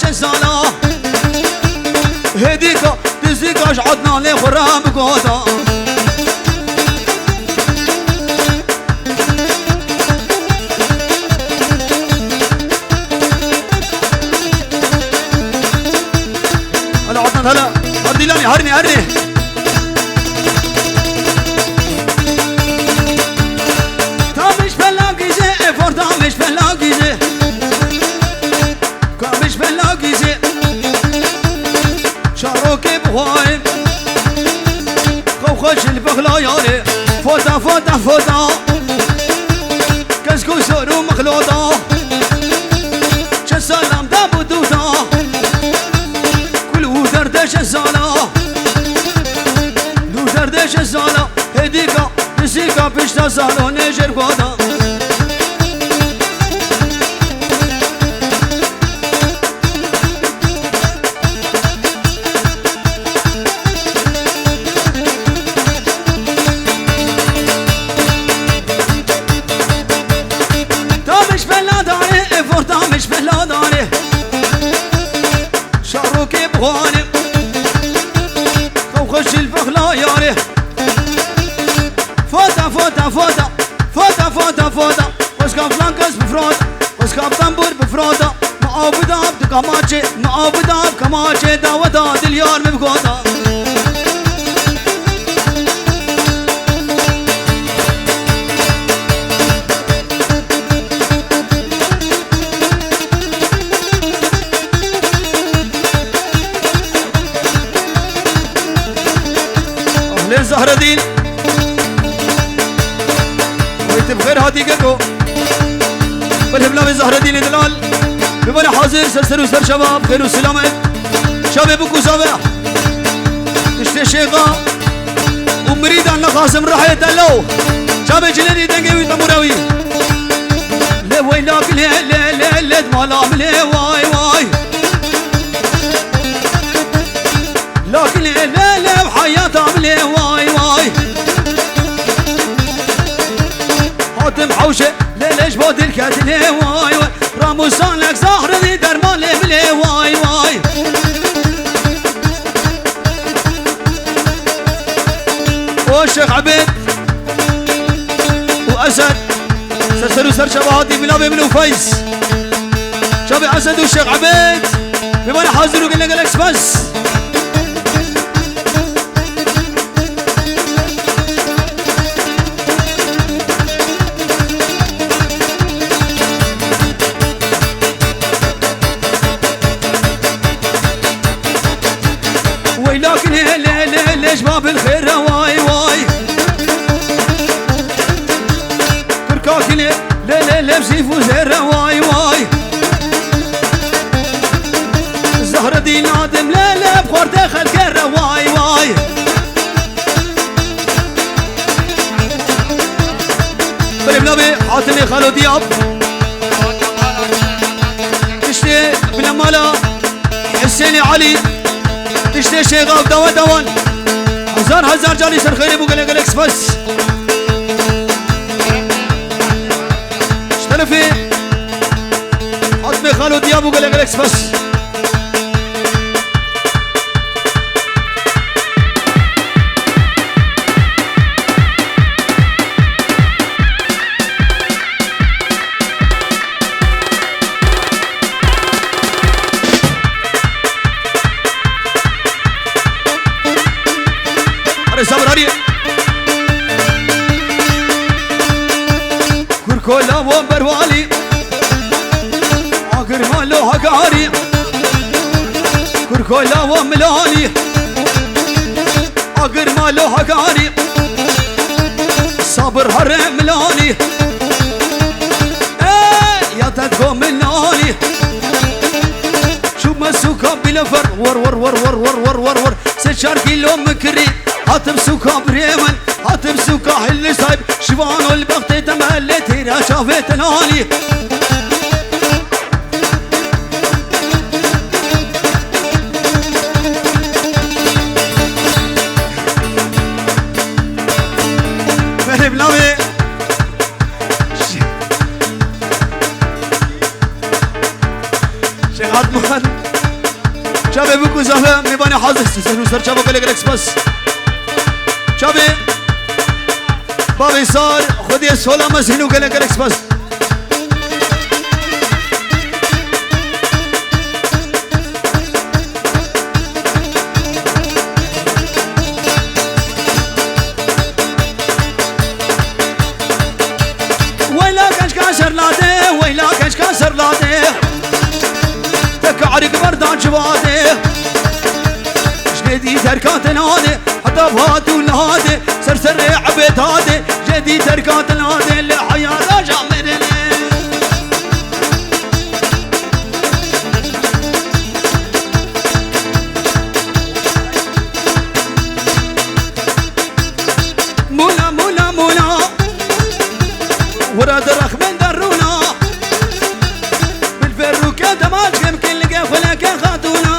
چه سالا هدیکا دزیکاش عدنا لی خورم گودا هلا عدنا هلا هرديلاني هرني تامش بلاگیزه افور تامش بلاگیزه کامش بلاگیزه شاروكي بهوايم خوخش البخلا ياري فوتا فوتا فوتا كسكو سورو مخلوطا شسالام دابو دوتا كلو دردش الزالا دو دردش الزالا هديكا نسيكا بشتا زالو نجر قودا شاروكي بغاني خوخش الفخلا ياري فوتا فوتا فوتا فوتا فوتا فوتا وسكاب فلانكس بفروتا وسكاب تنبور بفروتا معابدا بكماتشي معابدا بكماتشي داودا دليار مبغوتا زهر الدين ويت بخير هاتيكو بالهبلا بزهر الدين دلال ببنا حاضر سرسر وسر شباب خير وسلامة شباب بكو سابع تشتي شيخا ومريد عنا خاسم راح يتلو شباب جلني دنقوي تموراوي لي ويلاك لي لي لي لي دمالام لي واي واي لكن لي لي لي بحياتهم لي واي واي حاتم حوشة ليش بود الكات لي واي واي راموسان لك زهر ذي درمان لي بلي واي واي والشيخ عبيد وأسد سرسر وسر شبهاتي بلابي من وفيس شابي أسد والشيخ عبيد بمانا حاضر وقلنا قلقس بس لكن ليش باب الخير واي واي كركاكي لي بسيفو زير واي واي زهر دي نادم لي بخور دخل كر واي واي بلبلبي حاطني خالو دياب تشتي بلا مالا حسيني علي تشتي شيخ دوا دوان هزار جالي سر خيري بوغل اكس بس اشترفي حطمي خالو دياب بوغل اكس بس صبراري كركولا وبروالي عقر مالو حقاري كركولا وملالي عقر مالو حقاري صبر هرم ملالي يا تدخو ملالي شو مسوكا بلفر ور ور ور ور ور ور ور ور 6 كيلو مكري هاتم سوكا بريمن هاتم سوكا هل صايب شوانو البغت تمهلتي را شافت نالي فهب لوي شغاد بخن شابي بكو زهبه ميباني حاضر سنو سر شابو قلق الاكسبرس شابي بابي صار خدي سولا مسهنو قلق الاكسبرس ويلا كش كسر لاده تكعرق بردان جواده جديد تركات ناده حتى بهاتو ناده سرسر عبيد هاده جديد تركات ناده اللي حياته جامرني مولا مولا مولا ورد رخ من درونا بالفروكة دماج يمكن لقى فلك خاتونا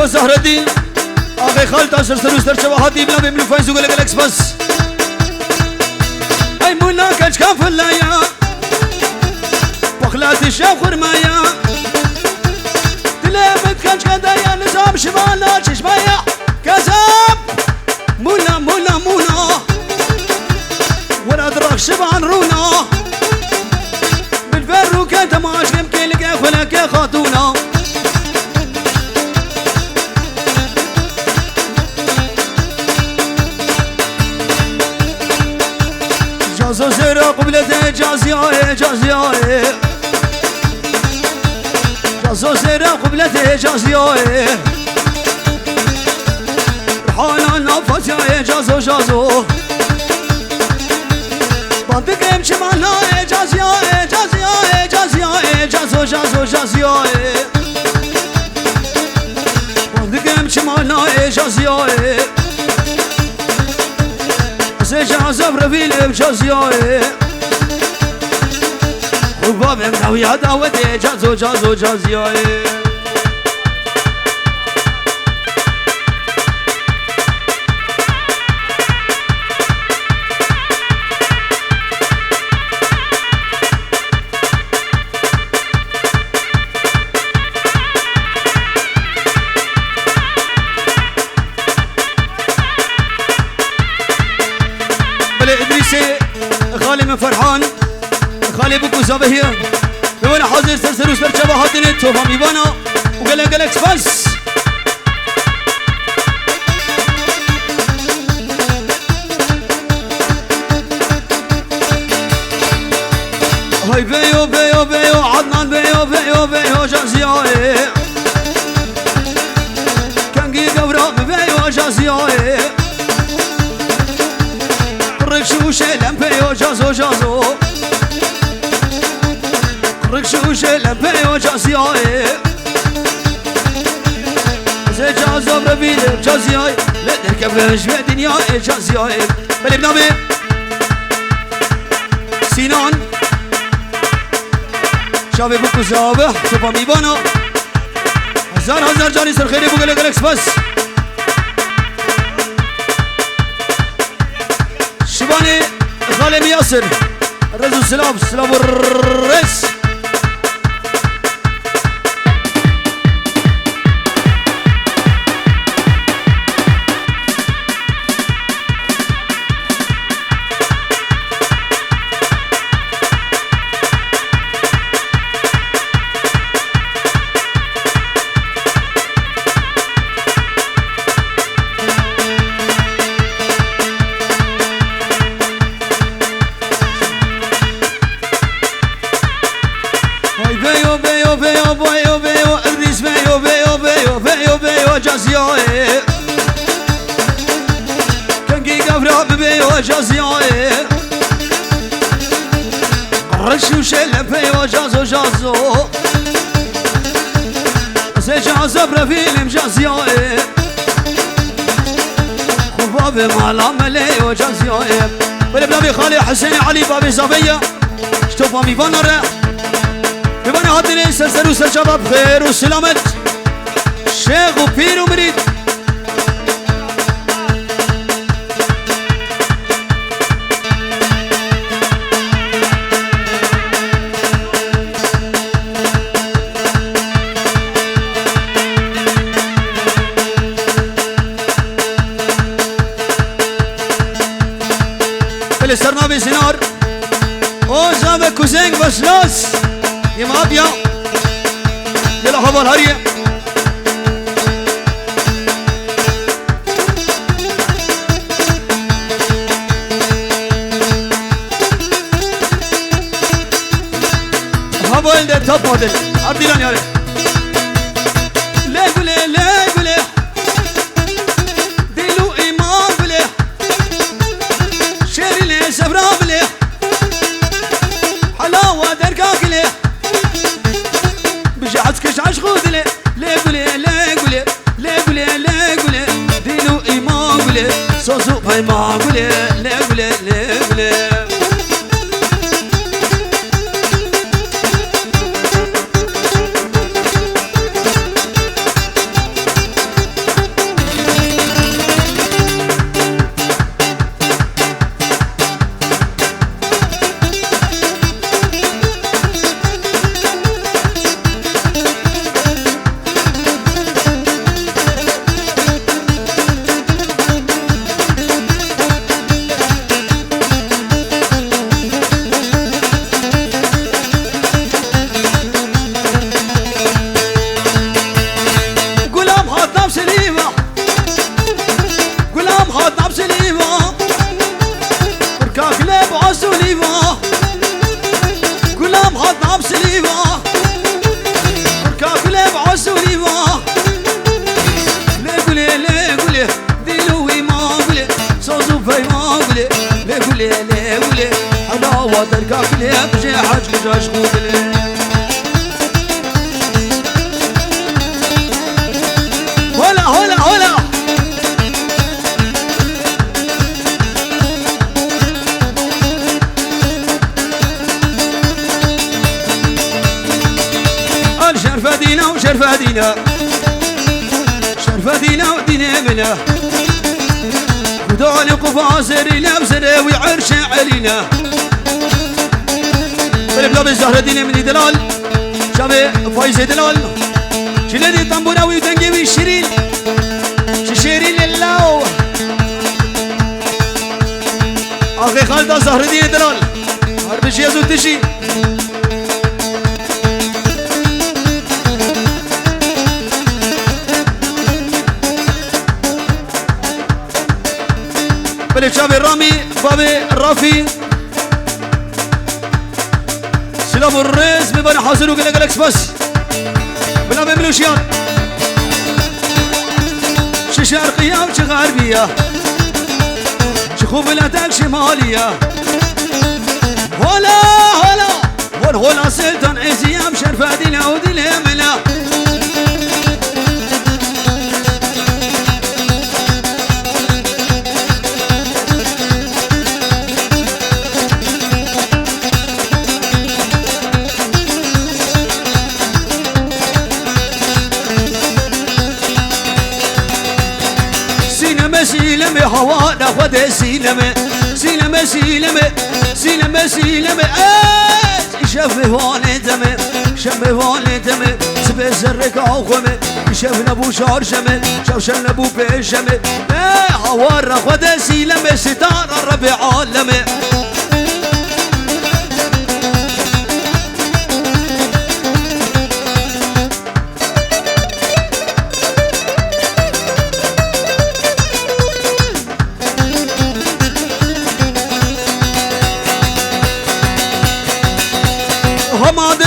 زهر الدين اخي خالد عشر سنوستر شواهاتي بلا بيملو فايزو قلق الاكسبس اي مولا كاش كافلايا وخلاتي الشاف خرمايا تلامت كاش كدايا نظام شمالا ششمايا كذاب مولا مولا مولا ولا ادراك شبان رونا بالفروكة تماش يمكن لقى خلك خاتونا جازو زيرا قبلته جازياي جازياي جازو زيرا قبلته جازياي رحانا نفسياي جازو جازو بندق امشي معنا جازياي جازياي جازياي جازو جازو جازياي بندق امشي معنا جازياي جازب رفيل بجازياي وباب مداوية داودي جازو جازو جازياي خالي من فرحان خالي بكو زابهية وانا حاضر سرسر وسر شبهات نتو فامي بانا وقلق الاكسبرس هاي بيو بيو بيو عدنان بيو بيو بيو جازياي كانجي قورا بيو جازياي ركشوش لمبيو جازو جازو ركشوش لمبيو جازياي زي جازو بربيل جازياي لا نركب شوية دنيا جازياي بلي بنامي سينان شابي بكو زابح شوفا ميبانا هزار جاني سر خيري بقلق الاكسبرس شباني غالي ياسر الرزو سلام سلام الرس جازياي كنجي قفرا ببيو جازياي رشو شلة بيو جازو جازو سي جازو برفيلم جازياي خفا بابي مالا ملي وجازيوه بل بلابي خالي حسين علي بابي صبية شتوفا ميفانا رح ميفانا هاتني سرسر وسر شباب خير وسلامت شيخ وبير ومريد سرنا بسنار او زامه کوزنگ بسلاس يما ابيا يلا خبر هريه خبر ده توب موديل عبدالله يا ريت لا قولي لا قولي ديلو ايمان قولي شيري لي سفرا بلي حلاوة درقاق لي بجعتكش عشخوذ لي لا قولي لا قولي لا قولي لا قولي دينو ايمان قولي صوصو باي ما قولي لا قولي لا قولي شرفدينا ودينا منا ودول قفازر لابزر ويعرش علينا بلبلاب الزهرة دينا من دلال شابي فايز دلال شلدي طنبورة ويدنجي ويشيرين شيرين لله اخي خالد الزهرة دينا دلال هربش يزود تشي شابي رامي بابي رافي سلام الرئيس ببني حاصل وقلق الاكسباس بلا بملوشيان شي شرقية وشي غربية شي خوفلاتك شمالية هلا هلا والهلا سلطان عزيام شرفة دينا ودينا ملا سيلمي هوا ناخد سيلمي سيلمي سيلمي سيلمي سيلمي شافي هوني دمي شافي هوني دمي سبي سرك عوخمي شاف نبو شارشمي شاف شل نبو بيشمي هوا ناخد سيلمي ستار الربيع عالمي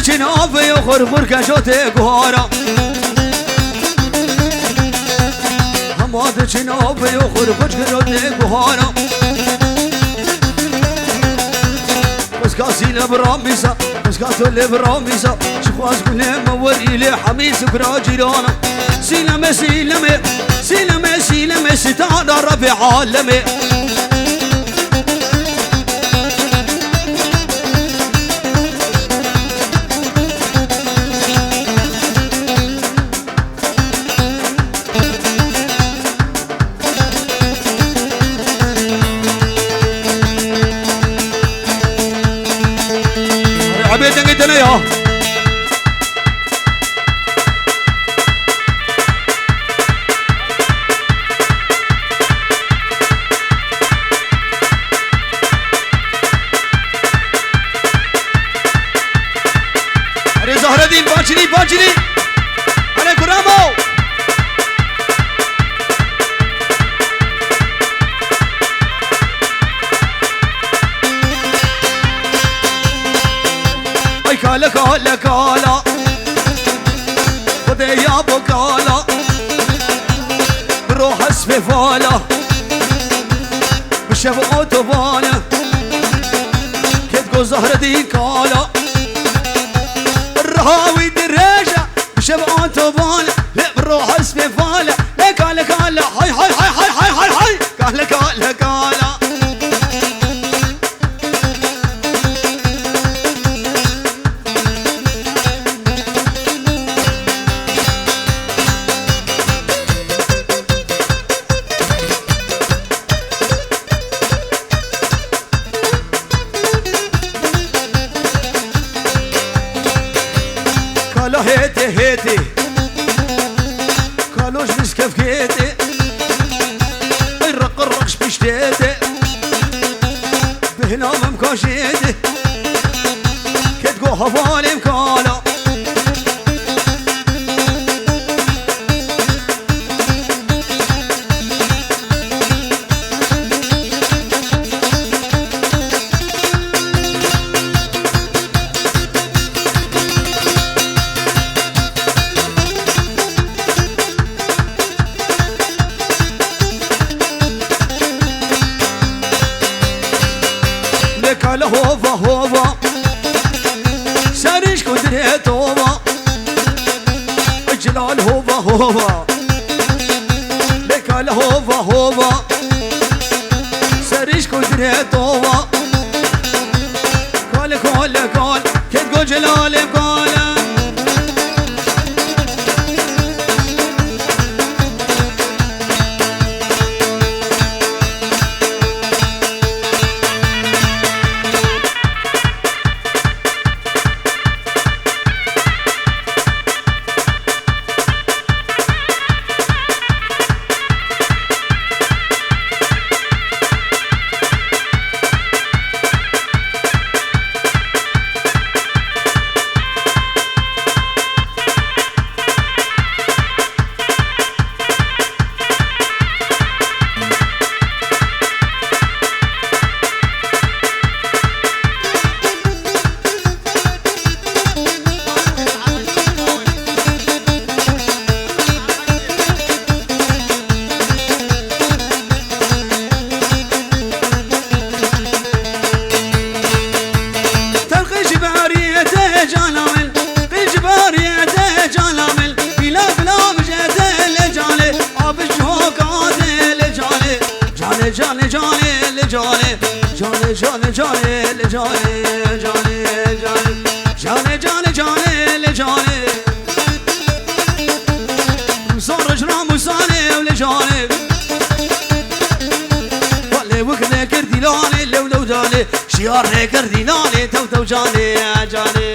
جنابي وخرخور كشوتي قهارا هماد جنابي وخرخور كشوتي قهارا بس كاسي لبراميسا بس كاسو لبراميسا شخواز كل موري لي حميس وكراجيرانا سيلمي سيلمي سلمة سلمة ستار ربي عالمي عبيد قلتنا يا زهرة الدين باجري باجري على كرامو اي كالا كالا كالا خذي يا ابو كالا بروح اسفي فالا بالشفق اوتوبانا كتقول زهرة الدين كالا الرهاوي دراجة بشبع اوتوبانا لا بروح اسفي فالا لا كالا كالا هاي هاي هاي هاي هاي هاي هاي كالا كالا كالا هيتي هيتي قالوش نسكف كيتي الرق الرقش بشتيتي بهنا ممكاشيتي كتقو هفالي مكالا كالا هوفا هوفا سارش كدريت هوفا جلال هوفا هوفا لكالا هوفا هوفا سارش كدريت هوفا كالا كالا كالا كتقول جلال كالا جاني جاني لجاني جاني جاني جاني لجاني جاني جاني جاني جاني جاني لجاني مصار جرام وساني ولجاني واللي وكذا كردي لاني لو لو جاني شيار كردي لاني تو تو جاني جاني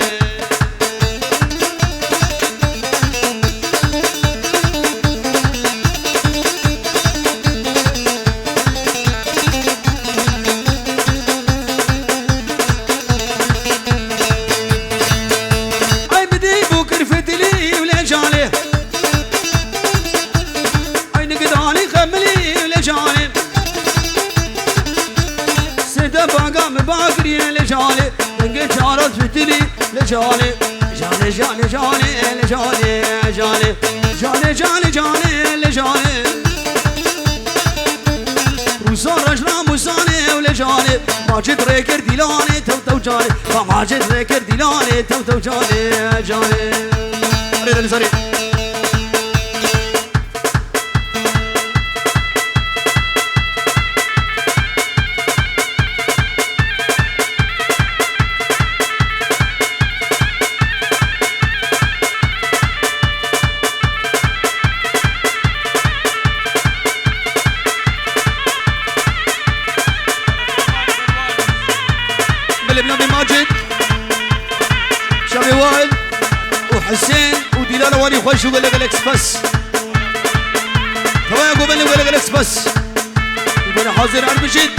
لجاني لقيت شارت فتري لجاني جاني جاني جاني لجاني جاني جاني جاني جاني لجاني وصار اجرام وساني ولجاني ماجد ريكر ديلاني تو تو جاني ماجد ريكر ديلاني تو تو جاني جاني اريد الزري لبنان ماجد شابي وائل وحسين ودلال واني خوش وقال لك الاكسبرس هوايا قبل وقال لك الاكسبرس يقول حاضر اربشد